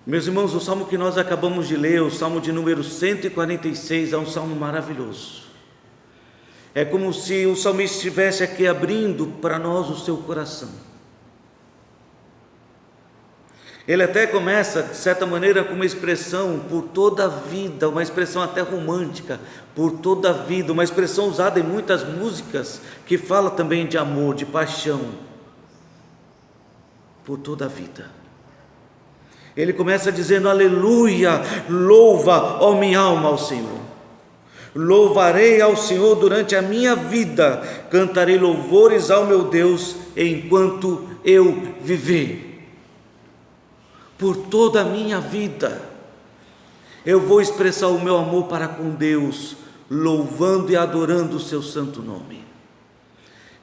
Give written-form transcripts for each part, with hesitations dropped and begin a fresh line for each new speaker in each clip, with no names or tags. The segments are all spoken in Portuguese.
Meus irmãos, o salmo que nós acabamos de ler, o salmo de número 146, é um salmo maravilhoso. É como se o salmista estivesse aqui abrindo para nós o seu coração. Ele até começa, de certa maneira, com uma expressão por toda a vida, uma expressão até romântica, por toda a vida, uma expressão usada em muitas músicas, que fala também de amor, de paixão, por toda a vida. Ele começa dizendo: aleluia, louva, ó minha alma, ao Senhor. Louvarei ao Senhor durante a minha vida, cantarei louvores ao meu Deus enquanto eu viver. Por toda a minha vida, eu vou expressar o meu amor para com Deus, louvando e adorando o seu santo nome.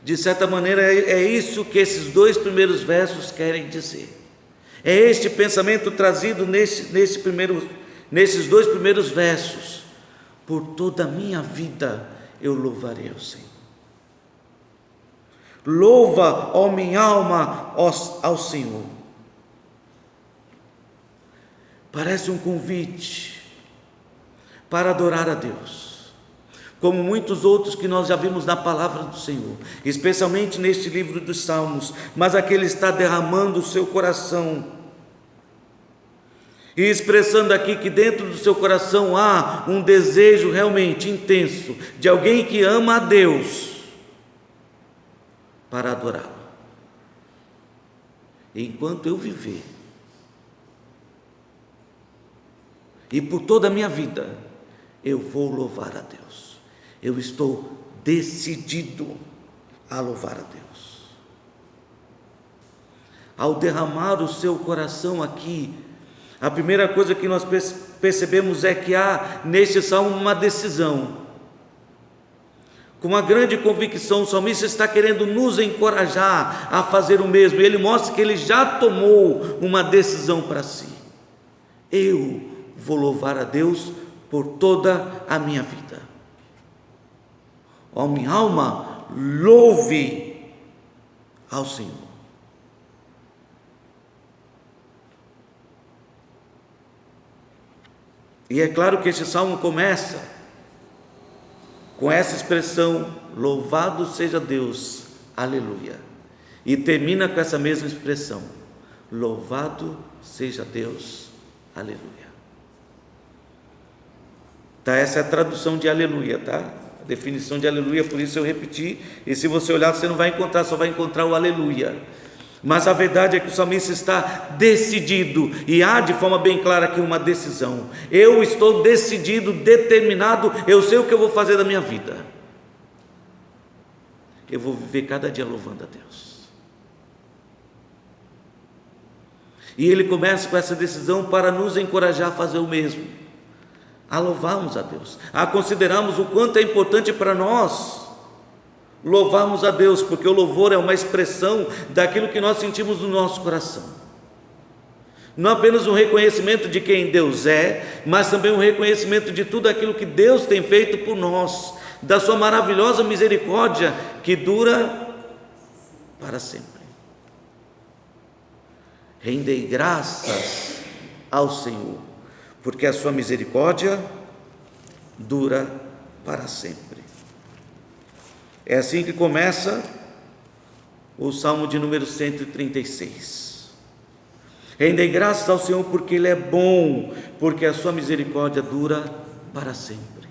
De certa maneira, é isso que esses dois primeiros versos querem dizer. É este pensamento trazido nesses dois primeiros versos. Por toda a minha vida eu louvarei ao Senhor. Louva, ó minha alma, ao Senhor. Parece um convite para adorar a Deus, como muitos outros que nós já vimos na palavra do Senhor, especialmente neste livro dos Salmos, mas aqui ele está derramando o seu coração e expressando aqui que dentro do seu coração há um desejo realmente intenso de alguém que ama a Deus para adorá-lo. Enquanto eu viver, e por toda a minha vida, eu vou louvar a Deus. Eu estou decidido a louvar a Deus. Ao derramar o seu coração aqui, a primeira coisa que nós percebemos é que há neste salmo uma decisão. Com uma grande convicção, o salmista está querendo nos encorajar a fazer o mesmo. E ele mostra que ele já tomou uma decisão para si. Eu vou louvar a Deus por toda a minha vida. Ó minha alma, louve ao Senhor. E é claro que este salmo começa com essa expressão: louvado seja Deus, aleluia. E termina com essa mesma expressão: louvado seja Deus, aleluia. Tá, essa é a tradução de aleluia, tá? A definição de aleluia, por isso eu repeti, e se você olhar você não vai encontrar, só vai encontrar o aleluia. Mas a verdade é que o salmista está decidido, e há de forma bem clara aqui uma decisão. Eu estou decidido, determinado, eu sei o que eu vou fazer da minha vida. Eu vou viver cada dia louvando a Deus. E ele começa com essa decisão para nos encorajar a fazer o mesmo, a louvarmos a Deus, a considerarmos o quanto é importante para nós louvarmos a Deus, porque o louvor é uma expressão daquilo que nós sentimos no nosso coração. Não apenas um reconhecimento de quem Deus é, mas também um reconhecimento de tudo aquilo que Deus tem feito por nós, da sua maravilhosa misericórdia que dura para sempre. Rendei graças ao Senhor, porque a sua misericórdia dura para sempre. É assim que começa o Salmo de número 136. Rendei graças ao Senhor porque Ele é bom, porque a sua misericórdia dura para sempre.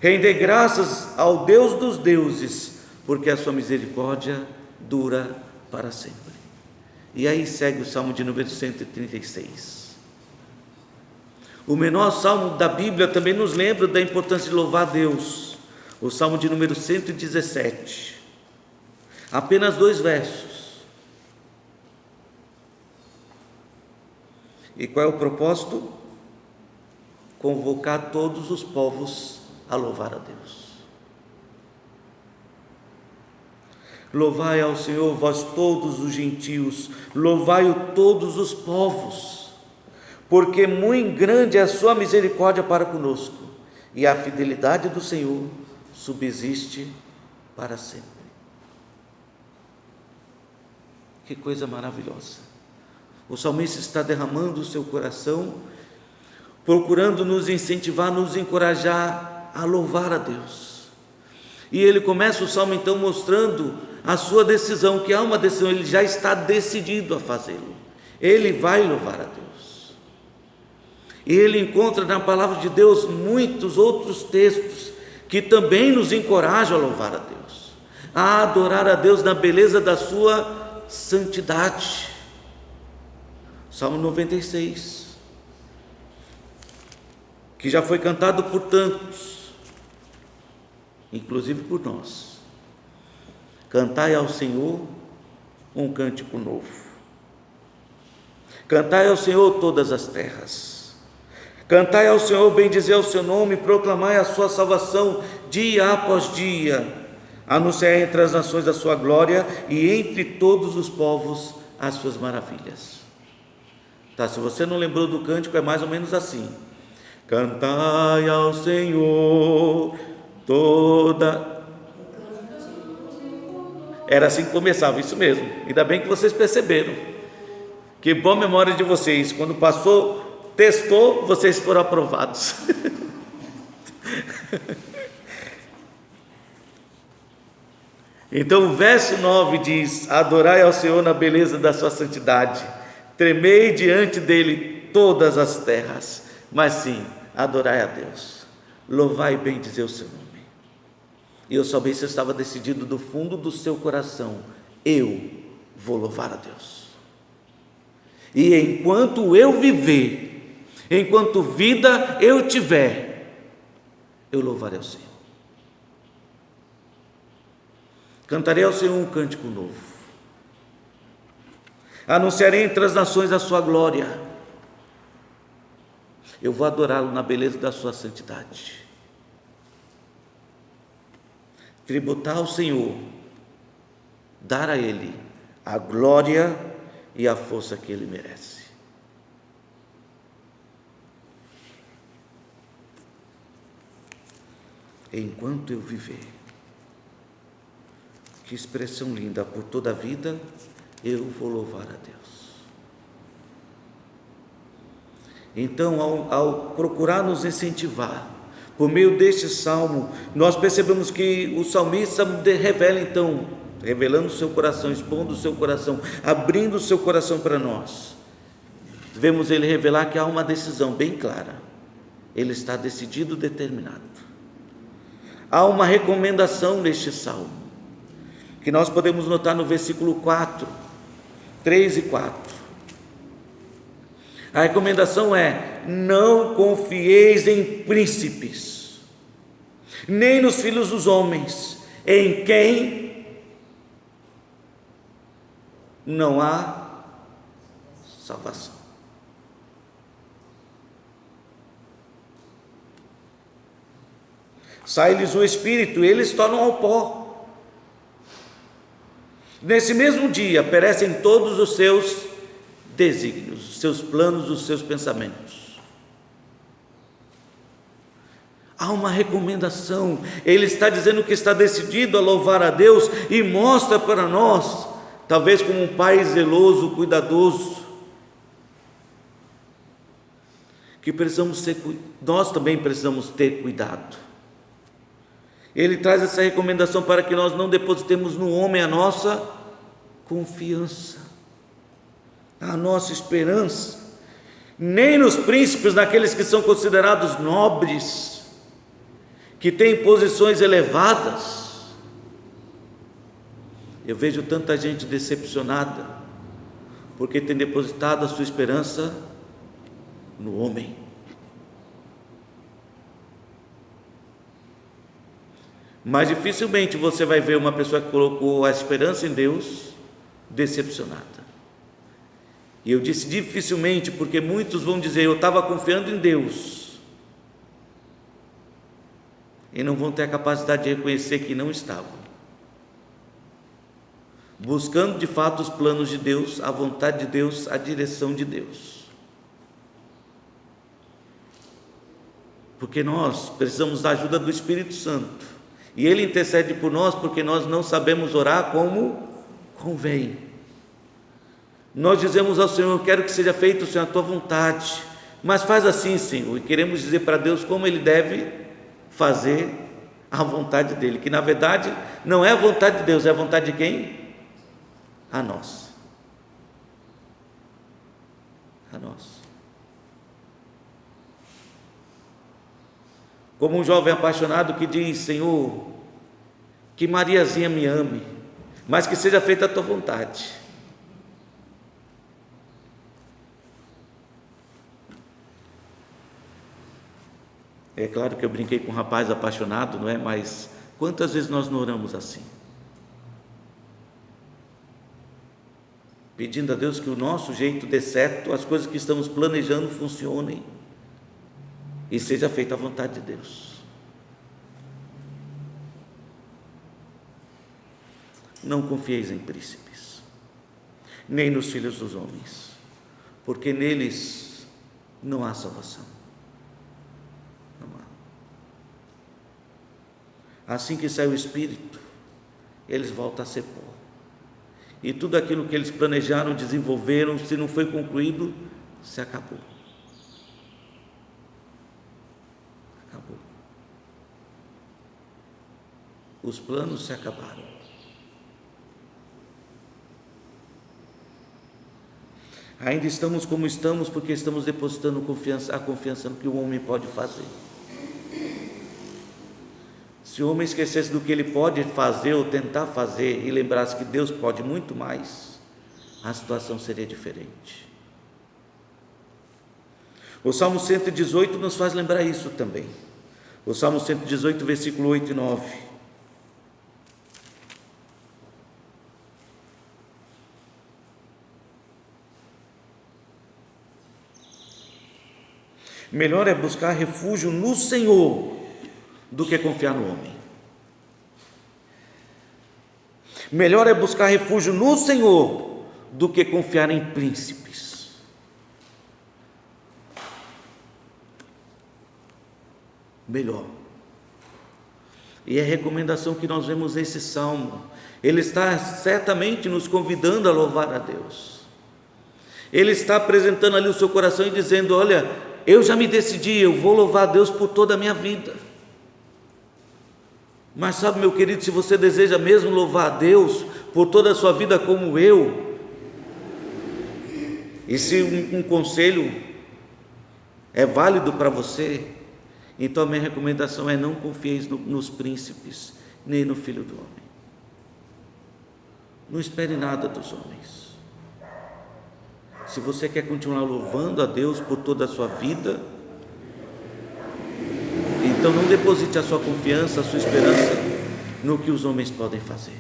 Rendei graças ao Deus dos deuses, porque a sua misericórdia dura para sempre. E aí segue o Salmo de número 136. O menor salmo da Bíblia também nos lembra da importância de louvar a Deus. O Salmo de número 117, apenas 2 versos. E qual é o propósito? Convocar todos os povos a louvar a Deus. Louvai ao Senhor, vós todos os gentios, louvai-o todos os povos, porque muito grande é a sua misericórdia para conosco, e a fidelidade do Senhor subsiste para sempre. Que coisa maravilhosa! O salmista está derramando o seu coração, procurando nos incentivar, nos encorajar a louvar a Deus. E ele começa o salmo então mostrando a sua decisão, que há uma decisão, ele já está decidido a fazê-lo. Ele vai louvar a Deus. E ele encontra na palavra de Deus muitos outros textos que também nos encorajam a louvar a Deus, a adorar a Deus na beleza da sua santidade. Salmo 96, que já foi cantado por tantos, inclusive por nós. Cantai ao Senhor um cântico novo. Cantai ao Senhor todas as terras. Cantai ao Senhor, bendizei o seu nome, proclamai a sua salvação dia após dia. Anunciai entre as nações a sua glória e entre todos os povos as suas maravilhas. Tá, se você não lembrou do cântico, é mais ou menos assim: cantai ao Senhor toda... Era assim que começava, isso mesmo. Ainda bem que vocês perceberam. Que boa memória de vocês. Quando passou, testou, vocês foram aprovados. Então o verso 9 diz: adorai ao Senhor na beleza da sua santidade, tremei diante dele todas as terras. Mas sim, adorai a Deus, louvai e bendizer o seu nome. E o salmista estava decidido do fundo do seu coração: eu vou louvar a Deus. E enquanto eu viver, enquanto vida eu tiver, eu louvarei ao Senhor. Cantarei ao Senhor um cântico novo. Anunciarei entre as nações a sua glória. Eu vou adorá-lo na beleza da sua santidade. Tributar ao Senhor, dar a Ele a glória e a força que Ele merece. Enquanto eu viver, que expressão linda, por toda a vida eu vou louvar a Deus. Então, ao procurar nos incentivar, por meio deste salmo, nós percebemos que o salmista revela então, revelando o seu coração, expondo o seu coração, abrindo o seu coração para nós. Vemos ele revelar que há uma decisão bem clara, ele está decidido, determinado. Há uma recomendação neste salmo, que nós podemos notar no versículo 4, 3 e 4. A recomendação é: não confieis em príncipes, nem nos filhos dos homens, em quem não há salvação. Sai-lhes o espírito, eles tornam ao pó. Nesse mesmo dia perecem todos os seus desígnios, os seus planos, os seus pensamentos. Há uma recomendação. Ele está dizendo que está decidido a louvar a Deus e mostra para nós, talvez como um pai zeloso, cuidadoso, que nós também precisamos ter cuidado. Ele traz essa recomendação para que nós não depositemos no homem a nossa confiança, a nossa esperança, nem nos príncipes, naqueles que são considerados nobres, que têm posições elevadas. Eu vejo tanta gente decepcionada, porque tem depositado a sua esperança no homem. Mas dificilmente você vai ver uma pessoa que colocou a esperança em Deus decepcionada. E eu disse dificilmente, porque muitos vão dizer: eu estava confiando em Deus, e não vão ter a capacidade de reconhecer que não estavam, buscando de fato os planos de Deus, a vontade de Deus, a direção de Deus. Porque nós precisamos da ajuda do Espírito Santo, e Ele intercede por nós, porque nós não sabemos orar como convém. Nós dizemos ao Senhor: eu quero que seja feito, Senhor, a tua vontade, mas faz assim, Senhor, e queremos dizer para Deus como Ele deve fazer a vontade dEle, que na verdade não é a vontade de Deus, é a vontade de quem? A nós. A nós. Como um jovem apaixonado que diz: Senhor, que Mariazinha me ame, mas que seja feita a tua vontade. É claro que eu brinquei com um rapaz apaixonado, não é? Mas quantas vezes nós não oramos assim? Pedindo a Deus que o nosso jeito dê certo, as coisas que estamos planejando funcionem e seja feita a vontade de Deus. Não confieis em príncipes, nem nos filhos dos homens, porque neles não há salvação. Não há. Assim que sai o Espírito, eles voltam a ser pó. E tudo aquilo que eles planejaram, desenvolveram, se não foi concluído, se acabou. Acabou. Os planos se acabaram. Ainda estamos como estamos porque estamos depositando a confiança no que o homem pode fazer. Se o homem esquecesse do que ele pode fazer ou tentar fazer e lembrasse que Deus pode muito mais, a situação seria diferente. O Salmo 118 nos faz lembrar isso também. O Salmo 118, versículo 8 e 9. Melhor é buscar refúgio no Senhor do que confiar no homem. Melhor é buscar refúgio no Senhor do que confiar em príncipes. Melhor. E é a recomendação que nós vemos nesse salmo. Ele está certamente nos convidando a louvar a Deus. Ele está apresentando ali o seu coração e dizendo: olha, eu já me decidi, eu vou louvar a Deus por toda a minha vida. Mas sabe, meu querido, se você deseja mesmo louvar a Deus por toda a sua vida como eu, e se um conselho é válido para você, então a minha recomendação é: não confieis nos príncipes, nem no Filho do Homem. Não espere nada dos homens. Se você quer continuar louvando a Deus por toda a sua vida, então não deposite a sua confiança, a sua esperança no que os homens podem fazer.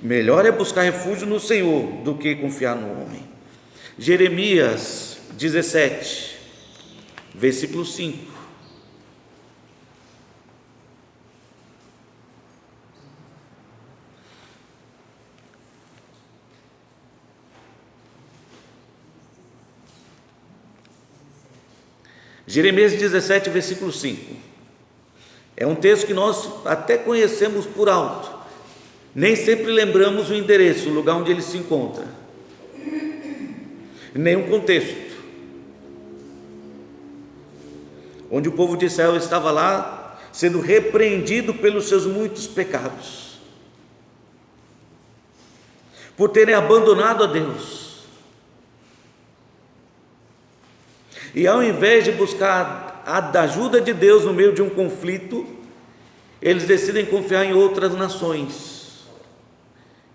Melhor é buscar refúgio no Senhor do que confiar no homem. Jeremias 17, versículo 5. Jeremias 17, versículo 5. É um texto que nós até conhecemos por alto, nem sempre lembramos o endereço, o lugar onde ele se encontra, nem o contexto. Onde o povo de Israel estava lá, sendo repreendido pelos seus muitos pecados, por terem abandonado a Deus. E ao invés de buscar a ajuda de Deus no meio de um conflito, eles decidem confiar em outras nações,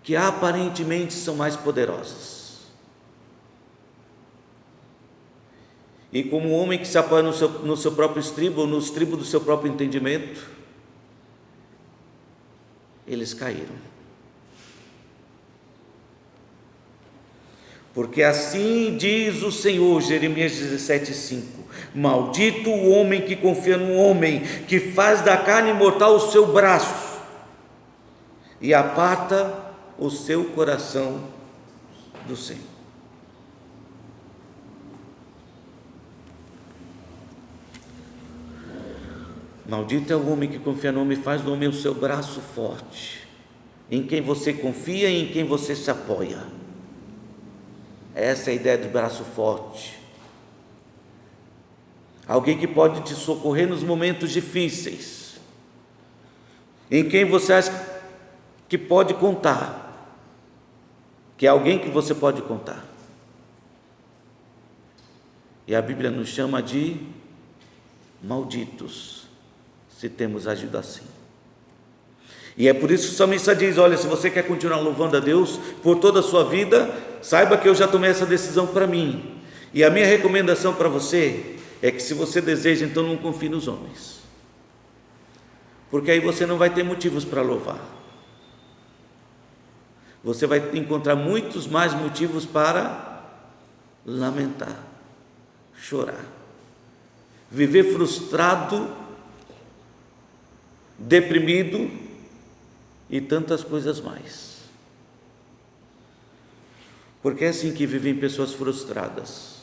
que aparentemente são mais poderosas. E como um homem que se apoia no seu próprio estribo, ou no estribo do seu próprio entendimento, eles caíram. Porque assim diz o Senhor, Jeremias 17,5: maldito o homem que confia no homem, que faz da carne mortal o seu braço e aparta o seu coração do Senhor. Maldito é o homem que confia no homem e faz do homem o seu braço forte em quem você confia e em quem você se apoia. Essa é a ideia do braço forte. Alguém que pode te socorrer nos momentos difíceis, em quem você acha que pode contar, que é alguém que você pode contar. E a Bíblia nos chama de malditos, se temos agido assim. E é por isso que o salmista diz: olha, se você quer continuar louvando a Deus por toda a sua vida, saiba que eu já tomei essa decisão para mim. E a minha recomendação para você é que, se você deseja, então não confie nos homens, porque aí você não vai ter motivos para louvar. Você vai encontrar muitos mais motivos para lamentar, chorar, viver frustrado, deprimido e tantas coisas mais. Porque é assim que vivem pessoas frustradas.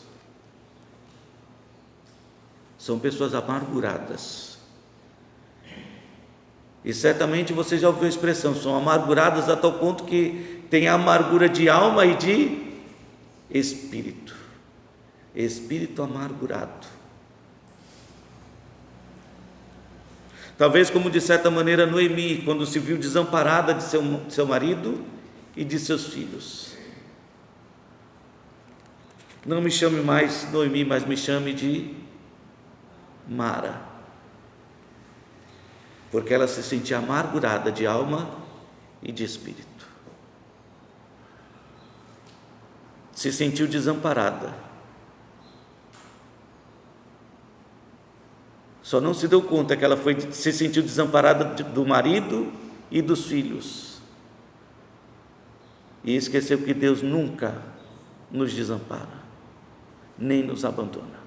São pessoas amarguradas. E certamente você já ouviu a expressão: são amarguradas a tal ponto que tem amargura de alma e de espírito. Espírito amargurado. Talvez como de certa maneira Noemi, quando se viu desamparada de seu marido e de seus filhos. Não me chame mais Noemi, mas me chame de Mara, porque ela se sentia amargurada de alma e de espírito. Se sentiu desamparada. Só não se deu conta que ela se sentiu desamparada do marido e dos filhos. E esqueceu que Deus nunca nos desampara, nem nos abandona.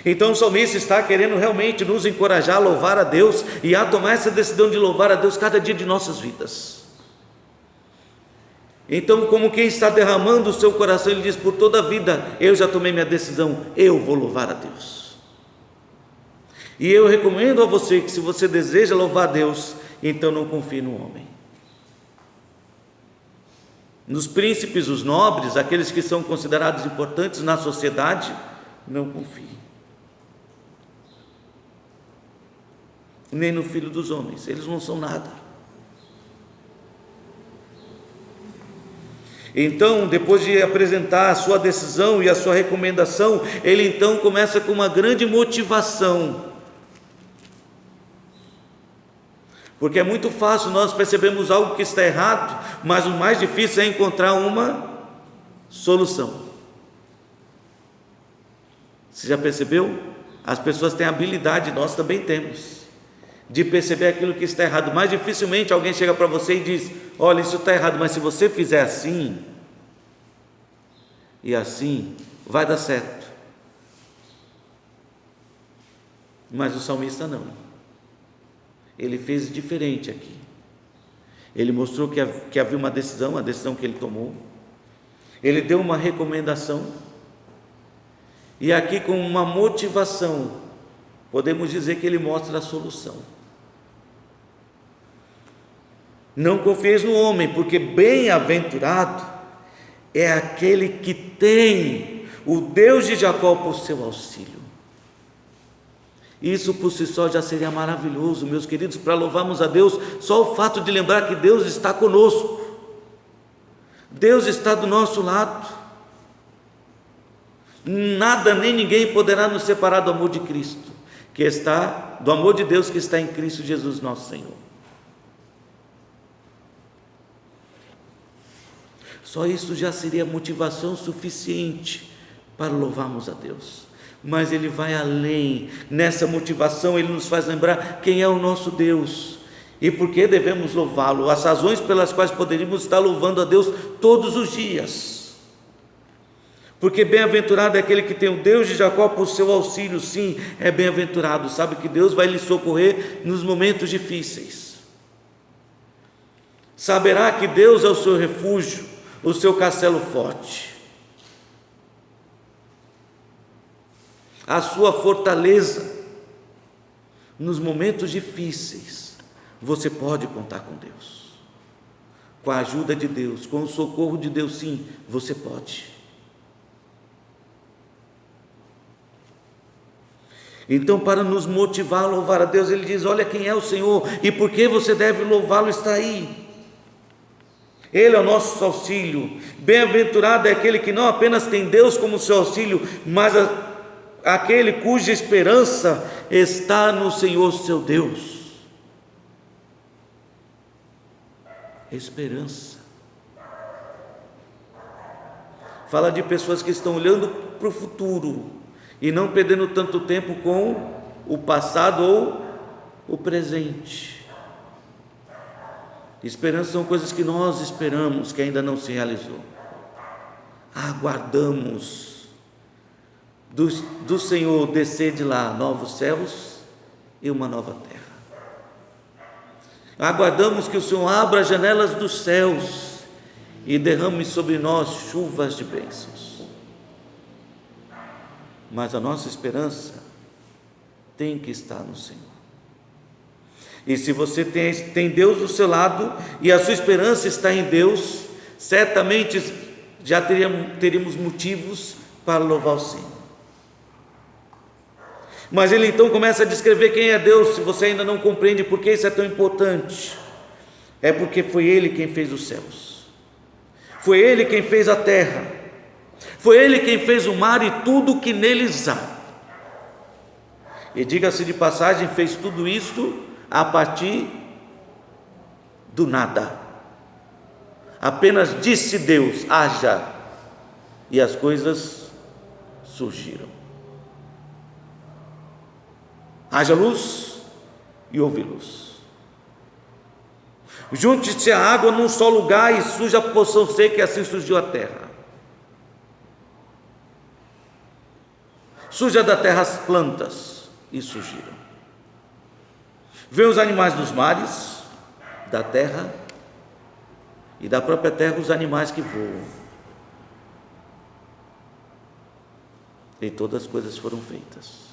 Então o salmista está querendo realmente nos encorajar a louvar a Deus e a tomar essa decisão de louvar a Deus cada dia de nossas vidas. Então, como quem está derramando o seu coração, ele diz: por toda a vida eu já tomei minha decisão, eu vou louvar a Deus. E eu recomendo a você que, se você deseja louvar a Deus, então não confie no homem. Nos príncipes, os nobres, aqueles que são considerados importantes na sociedade, não confie. Nem no filho dos homens, eles não são nada. Então, depois de apresentar a sua decisão e a sua recomendação, ele então começa com uma grande motivação. Porque é muito fácil nós percebermos algo que está errado, mas o mais difícil é encontrar uma solução. Você já percebeu? As pessoas têm habilidade, nós também temos, de perceber aquilo que está errado. Mas dificilmente alguém chega para você e diz: olha, isso está errado, mas se você fizer assim e assim, vai dar certo. Mas o salmista não. Ele fez diferente aqui. Ele mostrou que havia uma decisão, a decisão que ele tomou. Ele deu uma recomendação. E aqui, com uma motivação, podemos dizer que ele mostra a solução. Não confieis no homem, porque bem-aventurado é aquele que tem o Deus de Jacó por seu auxílio. Isso por si só já seria maravilhoso, meus queridos, para louvarmos a Deus. Só o fato de lembrar que Deus está conosco, Deus está do nosso lado. Nada nem ninguém poderá nos separar do amor de Cristo, do amor de Deus que está em Cristo Jesus nosso Senhor. Só isso já seria motivação suficiente para louvarmos a Deus. Mas ele vai além. Nessa motivação ele nos faz lembrar quem é o nosso Deus e por que devemos louvá-lo, as razões pelas quais poderíamos estar louvando a Deus todos os dias. Porque bem-aventurado é aquele que tem o Deus de Jacó por seu auxílio. Sim, é bem-aventurado, sabe que Deus vai lhe socorrer nos momentos difíceis. Saberá que Deus é o seu refúgio, o seu castelo forte, a sua fortaleza nos momentos difíceis, você pode contar com Deus. Com a ajuda de Deus, com o socorro de Deus, sim, você pode. Então, para nos motivar a louvar a Deus, ele diz: olha quem é o Senhor e por que você deve louvá-lo, está aí. Ele é o nosso auxílio. Bem-aventurado é aquele que não apenas tem Deus como seu auxílio, mas aquele cuja esperança está no Senhor seu Deus. Esperança. Fala de pessoas que estão olhando para o futuro e não perdendo tanto tempo com o passado ou o presente. Esperança são coisas que nós esperamos, que ainda não se realizou. Aguardamos do Senhor descer de lá novos céus e uma nova terra. Aguardamos que o Senhor abra as janelas dos céus e derrame sobre nós chuvas de bênçãos. Mas a nossa esperança tem que estar no Senhor. E se você tem Deus do seu lado e a sua esperança está em Deus, certamente já teríamos motivos para louvar o Senhor. Mas ele então começa a descrever quem é Deus. Se você ainda não compreende por que isso é tão importante, é porque foi Ele quem fez os céus, foi Ele quem fez a terra, foi Ele quem fez o mar e tudo que neles há. E diga-se de passagem, fez tudo isso a partir do nada. Apenas disse Deus: haja, e as coisas surgiram. Haja luz e houve luz. Junte-se a água num só lugar e surja a porção seca, e assim surgiu a terra. Surja da terra as plantas, e surgiram. Vêm os animais dos mares, da terra, e da própria terra os animais que voam. E todas as coisas foram feitas.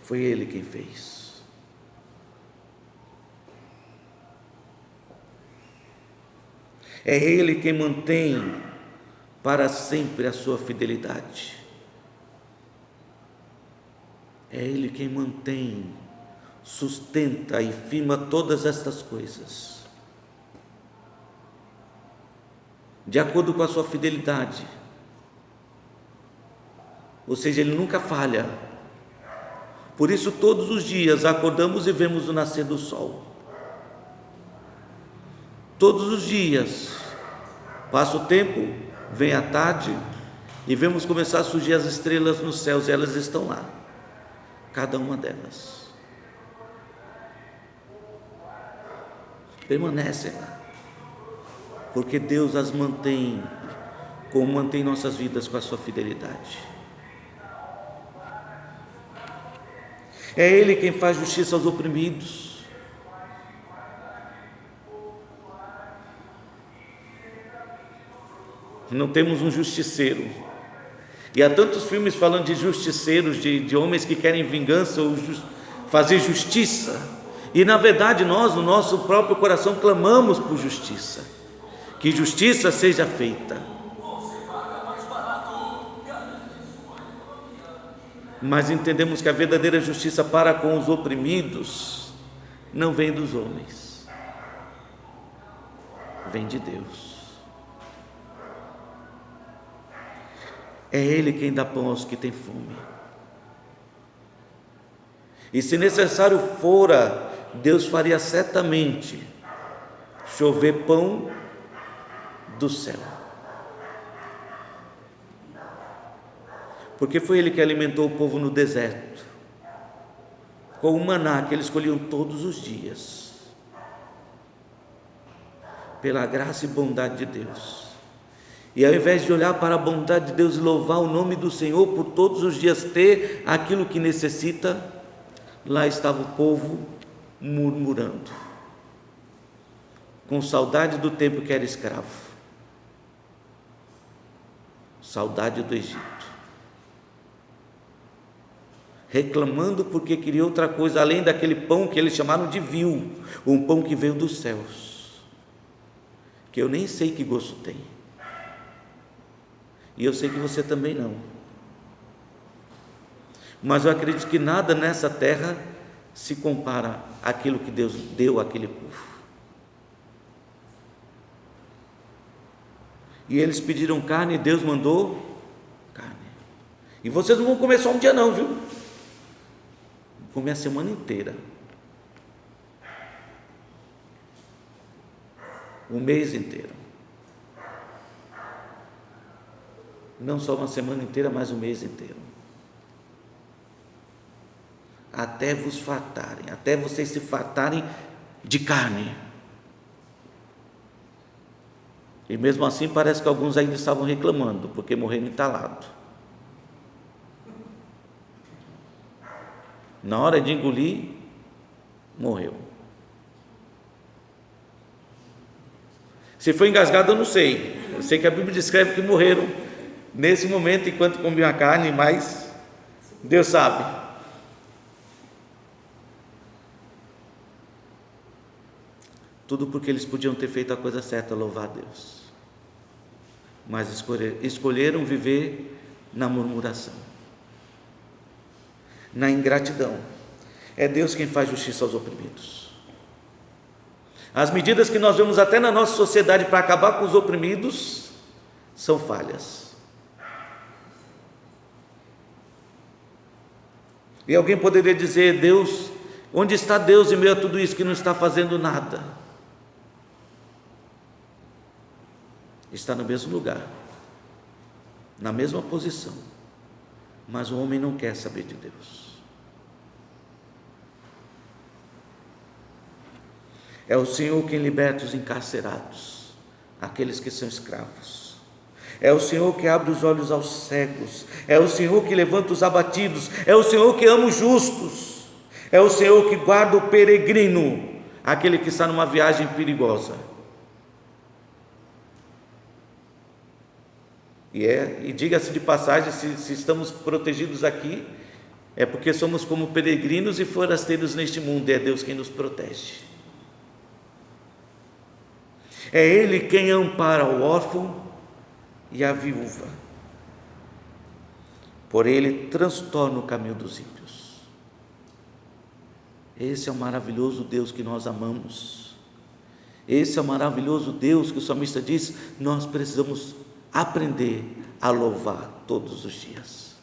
Foi Ele quem fez. É Ele quem mantém para sempre a sua fidelidade. É Ele quem mantém, sustenta e firma todas estas coisas. De acordo com a sua fidelidade. Ou seja, Ele nunca falha. Por isso, todos os dias acordamos e vemos o nascer do sol. Todos os dias, passa o tempo, vem a tarde e vemos começar a surgir as estrelas nos céus, e elas estão lá, cada uma delas. Permanecem lá, porque Deus as mantém, como mantém nossas vidas com a sua fidelidade. É Ele quem faz justiça aos oprimidos. Não temos um justiceiro. E há tantos filmes falando de justiceiros, de homens que querem vingança ou fazer justiça. E na verdade nós, no nosso próprio coração, clamamos por justiça. Que justiça seja feita. Mas entendemos que a verdadeira justiça para com os oprimidos não vem dos homens, vem de Deus. É Ele quem dá pão aos que têm fome. E se necessário fora, Deus faria certamente chover pão do céu. Porque foi Ele que alimentou o povo no deserto, com o maná que eles colhiam todos os dias, pela graça e bondade de Deus. E ao invés de olhar para a bondade de Deus e louvar o nome do Senhor por todos os dias ter aquilo que necessita, lá estava o povo murmurando, com saudade do tempo que era escravo, saudade do Egito. reclamando porque queria outra coisa, além daquele pão que eles chamaram de vil, um pão que veio dos céus, que eu nem sei que gosto tem, e eu sei que você também não, mas eu acredito que nada nessa terra se compara àquilo que Deus deu àquele povo. E eles pediram carne e Deus mandou carne. E vocês não vão comer só um dia não, viu? Vão comer a semana inteira. Um mês inteiro. Não só uma semana inteira, mas um mês inteiro. Até vos fartarem, até vocês se fartarem de carne. E mesmo assim parece que alguns ainda estavam reclamando, porque morreram entalados. Na hora de engolir, morreu. Se foi engasgado eu não sei. Eu sei que a Bíblia descreve que morreram nesse momento enquanto comiam a carne, mas Deus sabe. Tudo porque eles podiam ter feito a coisa certa, louvar a Deus, mas escolheram viver na murmuração, na ingratidão. É Deus quem faz justiça aos oprimidos. As medidas que nós vemos até na nossa sociedade para acabar com os oprimidos são falhas. E alguém poderia dizer: Deus, onde está Deus em meio a tudo isso que não está fazendo nada? Está no mesmo lugar, na mesma posição, mas o homem não quer saber de Deus. É o Senhor quem liberta os encarcerados, aqueles que são escravos. É o Senhor que abre os olhos aos cegos. É o Senhor que levanta os abatidos. É o Senhor que ama os justos. É o Senhor que guarda o peregrino, aquele que está numa viagem perigosa. E diga-se de passagem, se estamos protegidos aqui, é porque somos como peregrinos e forasteiros neste mundo, e é Deus quem nos protege. É Ele quem ampara o órfão e a viúva, por Ele transtorna o caminho dos ímpios. Esse é o maravilhoso Deus que nós amamos. Esse é o maravilhoso Deus que o salmista diz: nós precisamos aprender a louvar todos os dias.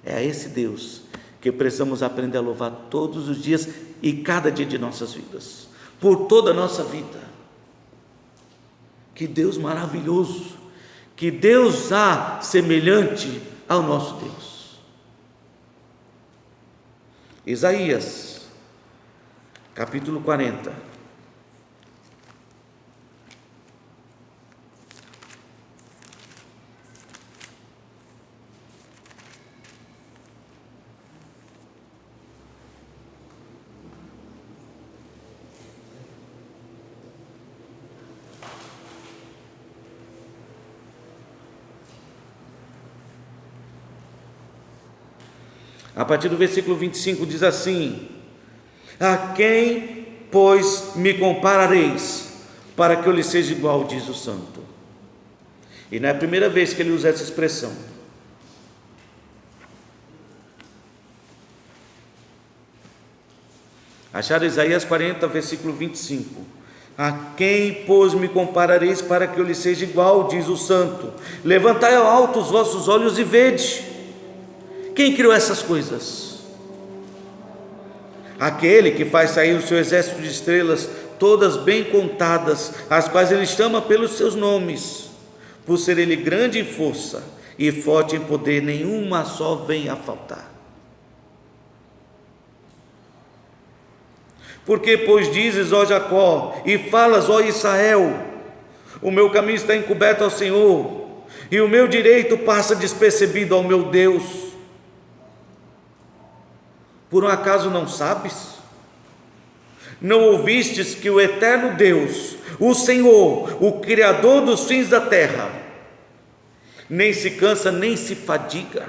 É a esse Deus que precisamos aprender a louvar todos os dias e cada dia de nossas vidas, por toda a nossa vida. Que Deus maravilhoso, que Deus há semelhante ao nosso Deus. Isaías, capítulo 40. A partir do versículo 25 diz assim: a quem, pois, me comparareis, para que eu lhe seja igual, diz o santo. E não é a primeira vez que ele usa essa expressão. Acharam Isaías 40, versículo 25. A quem, pois, me comparareis, para que eu lhe seja igual, diz o santo. Levantai ao alto os vossos olhos e vede. Quem criou essas coisas? Aquele que faz sair o seu exército de estrelas, todas bem contadas, as quais ele chama pelos seus nomes. Por ser ele grande em força e forte em poder, nenhuma só vem a faltar. Porque, pois, dizes, ó Jacó, e falas, ó Israel, o meu caminho está encoberto ao Senhor, e o meu direito passa despercebido ao meu Deus. Por um acaso não sabes? Não ouvistes que o eterno Deus, o Senhor, o Criador dos fins da terra, nem se cansa, nem se fadiga?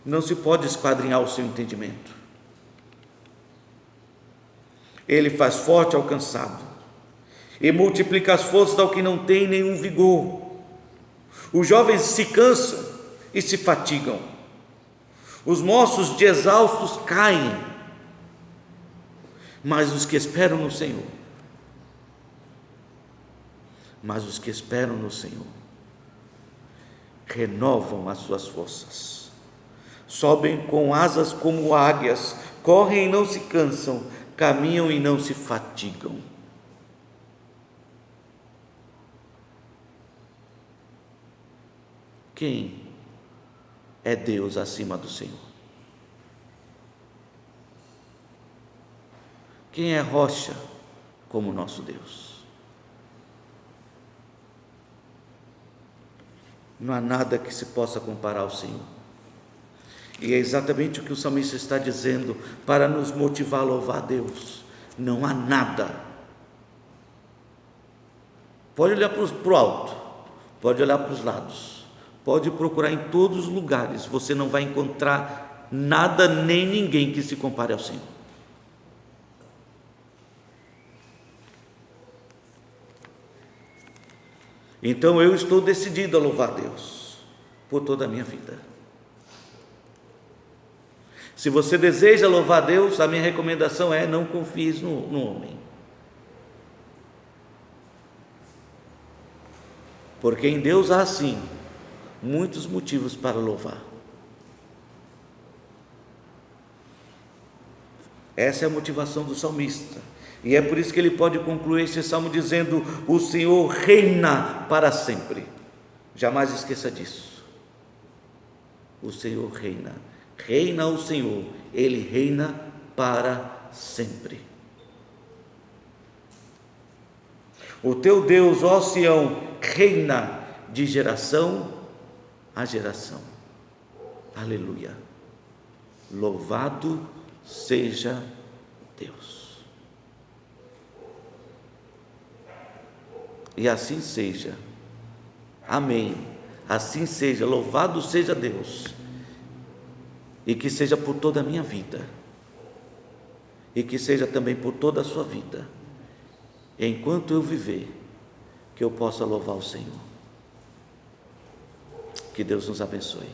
não se pode esquadrinhar o seu entendimento. Ele faz forte ao cansado e multiplica as forças ao que não tem nenhum vigor. Os jovens se cansam e se fatigam, os moços de exaustos caem, mas os que esperam no Senhor, renovam as suas forças, sobem com asas como águias, correm e não se cansam, caminham e não se fatigam. Quem é Deus acima do Senhor? Quem é rocha como nosso Deus? Não há nada que se possa comparar ao Senhor. E é exatamente o que o salmista está dizendo para nos motivar a louvar a Deus. Não há nada. Pode olhar para o alto, pode olhar para os lados, pode procurar em todos os lugares, você não vai encontrar nada nem ninguém que se compare ao Senhor. Então eu estou decidido a louvar Deus por toda a minha vida. Se você deseja louvar Deus, a minha recomendação é: não confies no homem, porque em Deus há sim muitos motivos para louvar. Essa é a motivação do salmista, e é por isso que ele pode concluir esse salmo dizendo: o Senhor reina para sempre. Jamais esqueça disso. O Senhor reina. Reina o Senhor, Ele reina para sempre. O teu Deus, ó Sião, reina de geração a geração. Aleluia. Louvado seja Deus. E assim seja. Amém. Assim seja. Louvado seja Deus. E que seja por toda a minha vida, e que seja também por toda a sua vida, enquanto eu viver, que eu possa louvar o Senhor. Que Deus nos abençoe.